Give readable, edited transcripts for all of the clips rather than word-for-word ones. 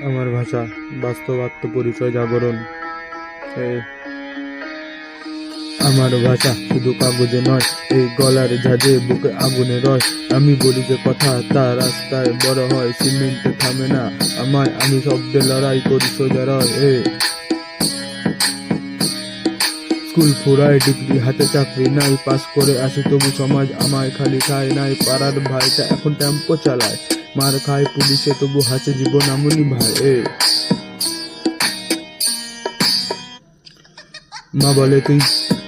আমার ভাষা বাস্তব আত্মপরিচয় জাগরণ। আমার ভাষা শুধু কাগজে নয়, এই গলার ঝাঁজে বুকে আগুনে রয়। আমি বলি যে কথা তা রাস্তায় বড় হয়, সিমেন্টে থামে না আমায়, আমি শব্দে লড়াই করি সোজা রয়। স্কুল ফুরায়, ডিগ্রি হাতে, চাকরি নাই, পাস করে আসি তবু সমাজ আমায় খালি খায় নাই। পাড়ার ভাইটা এখন টেম্পো চালায়, মার খায় পুলিশে তবু হাসে জীবন আমনি ভাই। মা বলে তুই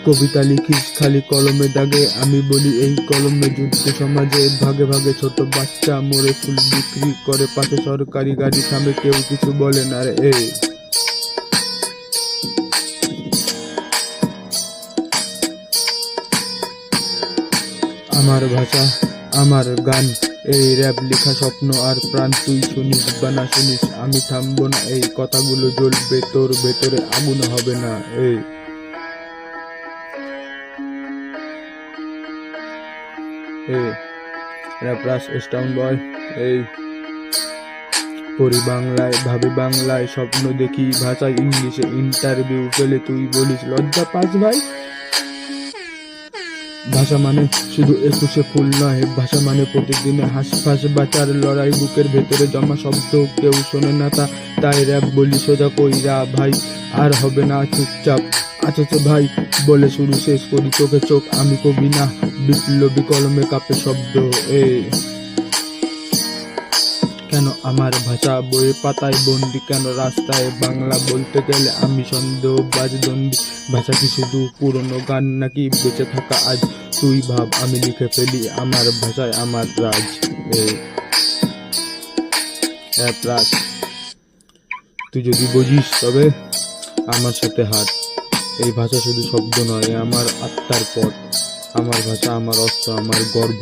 কবিতা লিখিস খালি কলমে দাগে, আমি বলি এই কলমে যুদ্ধ সমাজে ভাগে ভাগে। ছোট বাচ্চা মরে ফুল বিক্রি করে, পাশে সরকারি গাড়ি থামে, কেউ কিছু বলে না রে। আমার ভাষা আমার গান, এই র‍্যাপ লেখা স্বপ্ন আর প্রাণ। তুই শুনিস বা না শুনিস আমি থামবো না, এই কথাগুলো জ্বলবে তোর ভেতরে, আগুন হবে না। র্যাপরাস স্টাউন বয়। পড়ি বাংলায়, ভাবি বাংলায়, স্বপ্ন দেখি ভাষায়, ইংলিশে ইন্টারভিউ পেলে তুই বলিস লজ্জা পাস ভাই। ভাষা মানে শুধু একুশে ফুল নয়, ভাষা মানে প্রতিদিনে হাঁসফাঁস বাঁচার লড়াই, বুকের ভেতরে জমা শব্দ কেউ শোনে না তা, তাই র‍্যাপ বলি সোজা কইরা ভাই, আর হবে না চুপচাপ। আচ্ছা ভাই বলে শুরু শেষ করি চোখে চোখ, আমি কবি না বিপ্লবী, কলমে কাপে শব্দ। কেন আমার ভাষা বইয়ের পাতায় বন্দি, কেন রাস্তায় বাংলা বলতে গেলে আমি সন্দেহবাজ দ্বন্দ্বী। ভাষা কি শুধু পুরনো গান নাকি বেঁচে থাকা আজ? তুই ভাব, আমি লিখে ফেলি আমার ভাষায় আমার রাজ। রাজ তুই যদি বুঝিস তবে আমার সাথে হাত। এই ভাষা শুধু শব্দ নয়, আমার আত্মার পথ। আমার ভাষা আমার অস্ত্র, আমার গর্ব।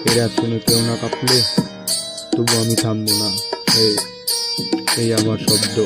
এর এক শুনে কেউ না কাঁপলে তবু আমি থামবো না। এই আমার শব্দ।